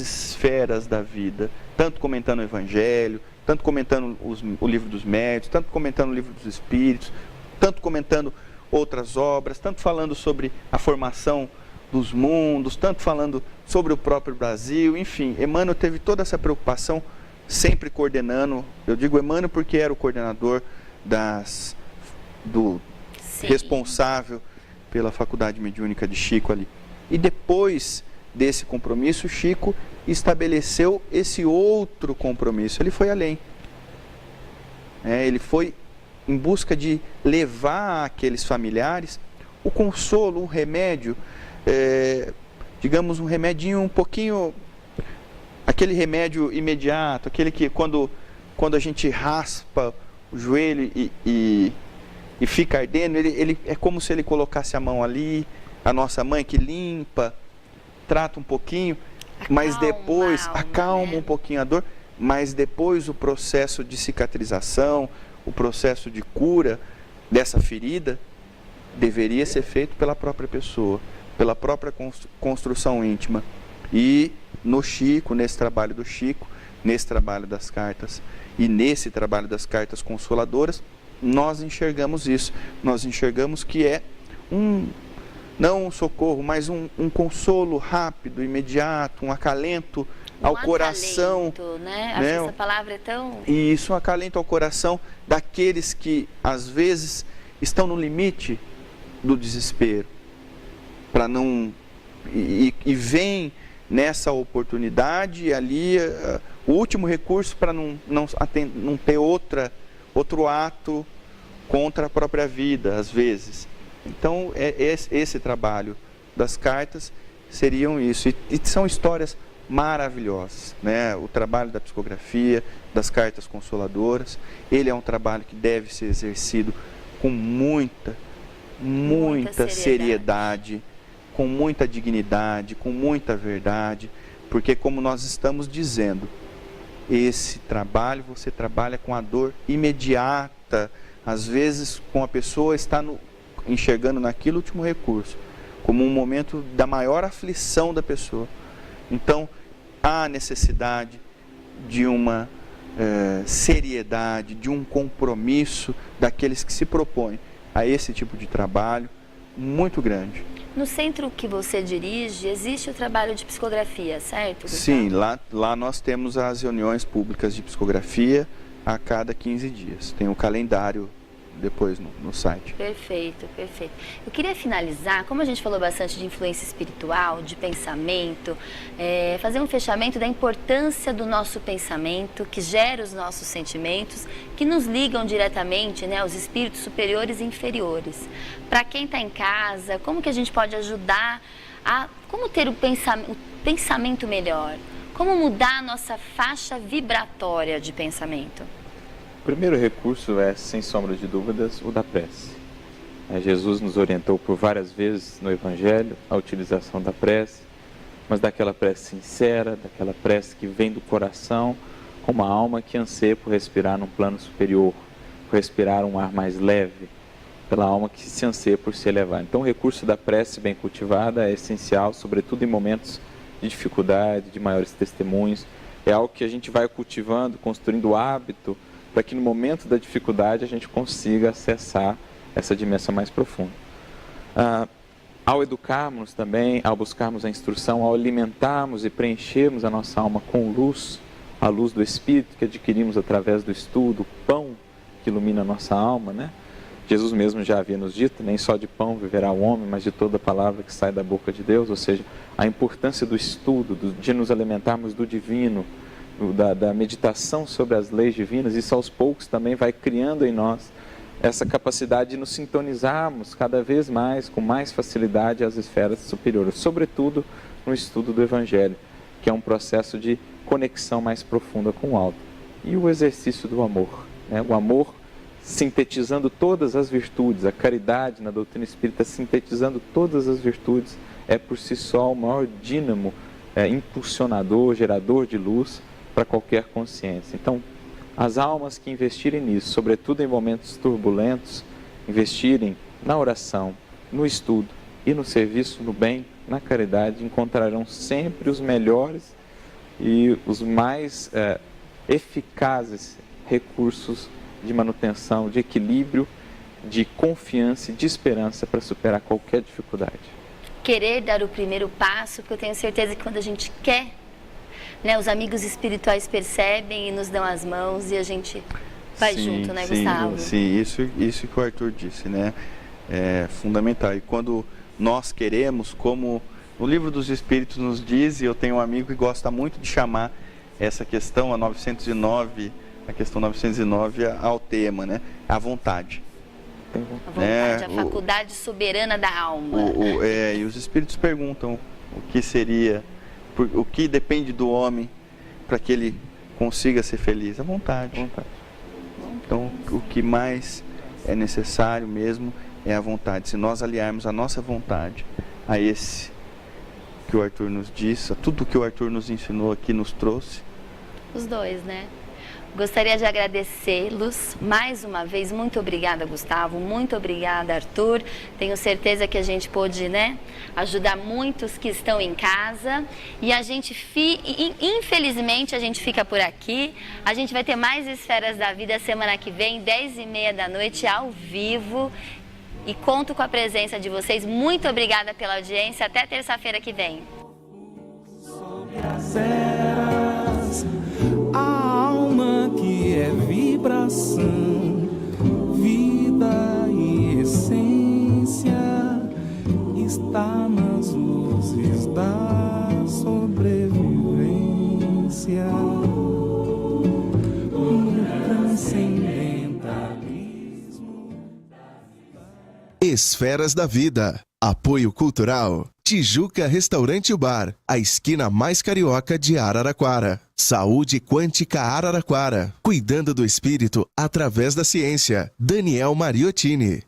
esferas da vida, tanto comentando o Evangelho, tanto comentando o livro dos médiuns, tanto comentando o livro dos espíritos, tanto comentando outras obras, tanto falando sobre a formação dos mundos, tanto falando sobre o próprio Brasil, enfim, Emmanuel teve toda essa preocupação, sempre coordenando. Eu digo Emmanuel porque era o coordenador responsável pela Faculdade Mediúnica de Chico ali. E depois desse compromisso, Chico estabeleceu esse outro compromisso. Ele foi além. Ele foi em busca de levar àqueles familiares o consolo, o remédio, digamos um remedinho um pouquinho, aquele remédio imediato, aquele que quando a gente raspa o joelho e fica ardendo, ele é como se ele colocasse a mão ali, a nossa mãe que limpa, trata um pouquinho, mas depois acalma um pouquinho a dor, mas depois o processo de cicatrização, o processo de cura dessa ferida deveria ser feito pela própria pessoa, pela própria construção íntima. E no Chico, nesse trabalho do Chico, nesse trabalho das cartas e nesse trabalho das cartas consoladoras, nós enxergamos isso. Nós enxergamos que é não um socorro, mas um consolo rápido, imediato, um acalento ao coração. Né? Acho que essa palavra é tão... E isso, um acalento ao coração daqueles que, às vezes, estão no limite do desespero. Para não... E vem nessa oportunidade ali o último recurso para não ter outro ato contra a própria vida, às vezes. Então, esse trabalho das cartas seriam isso. E são histórias maravilhosas, né? O trabalho da psicografia, das cartas consoladoras, ele é um trabalho que deve ser exercido com muita seriedade, com muita dignidade, com muita verdade, porque, como nós estamos dizendo, esse trabalho você trabalha com a dor imediata, às vezes com a pessoa está enxergando naquele último recurso, como um momento da maior aflição da pessoa. Então, há necessidade de uma seriedade, de um compromisso daqueles que se propõem a esse tipo de trabalho muito grande. No centro que você dirige, existe o trabalho de psicografia, certo, Gustavo? Sim, lá nós temos as reuniões públicas de psicografia a cada 15 dias. Tem um calendário depois no site. Perfeito, perfeito. Eu queria finalizar, como a gente falou bastante de influência espiritual, de pensamento, fazer um fechamento da importância do nosso pensamento, que gera os nossos sentimentos, que nos ligam diretamente, né, aos espíritos superiores e inferiores. Para quem está em casa, como que a gente pode ajudar como ter o pensamento melhor? Como mudar a nossa faixa vibratória de pensamento? O primeiro recurso é, sem sombra de dúvidas, o da prece. Jesus nos orientou por várias vezes no Evangelho a utilização da prece, mas daquela prece sincera, daquela prece que vem do coração, com uma alma que anseia por respirar num plano superior, por respirar um ar mais leve, pela alma que se anseia por se elevar. Então o recurso da prece bem cultivada é essencial, sobretudo em momentos de dificuldade, de maiores testemunhos, É algo que a gente vai cultivando, construindo o hábito, para que no momento da dificuldade a gente consiga acessar essa dimensão mais profunda. Ao educarmos também, ao buscarmos a instrução, ao alimentarmos e preenchermos a nossa alma com luz, a luz do Espírito que adquirimos através do estudo, o pão que ilumina a nossa alma, né? Jesus mesmo já havia nos dito, nem só de pão viverá o homem, mas de toda palavra que sai da boca de Deus, ou seja, a importância do estudo, de nos alimentarmos do divino, da meditação sobre as leis divinas. Isso aos poucos também vai criando em nós essa capacidade de nos sintonizarmos cada vez mais, com mais facilidade, às esferas superiores, sobretudo no estudo do Evangelho, que é um processo de conexão mais profunda com o alto. E o exercício do amor, né? O amor sintetizando todas as virtudes, a caridade na doutrina espírita sintetizando todas as virtudes, é por si só o maior dínamo, impulsionador, gerador de luz para qualquer consciência. Então, as almas que investirem nisso, sobretudo em momentos turbulentos, investirem na oração, no estudo e no serviço, no bem, na caridade, encontrarão sempre os melhores e os mais eficazes recursos de manutenção, de equilíbrio, de confiança e de esperança para superar qualquer dificuldade. Querer dar o primeiro passo, porque eu tenho certeza que quando a gente quer, né, os amigos espirituais percebem e nos dão as mãos e a gente vai junto, né, Gustavo? Sim, isso que o Arthur disse, né? É fundamental. E quando nós queremos, como o Livro dos Espíritos nos diz, e eu tenho um amigo que gosta muito de chamar essa questão, a questão 909 ao tema, né? A vontade. A vontade, a faculdade soberana da alma. E os Espíritos perguntam o que seria, o que depende do homem para que ele consiga ser feliz. A vontade. Então, o que mais é necessário mesmo é a vontade. Se nós aliarmos a nossa vontade a esse que o Arthur nos disse, a tudo que o Arthur nos ensinou aqui, nos trouxe. Os dois, né? Gostaria de agradecê-los mais uma vez. Muito obrigada, Gustavo. Muito obrigada, Arthur. Tenho certeza que a gente pôde, né, ajudar muitos que estão em casa. E a gente, infelizmente, a gente fica por aqui. A gente vai ter mais Esferas da Vida semana que vem, 10h30 da noite, ao vivo. E conto com a presença de vocês. Muito obrigada pela audiência. Até terça-feira que vem. A alma que é vibração, vida e essência, está nas luzes da sobrevivência, no transcendentalismo. Esferas da Vida. Apoio Cultural. Tijuca Restaurante e Bar, a esquina mais carioca de Araraquara. Saúde Quântica Araraquara, cuidando do espírito através da ciência. Daniel Mariottini.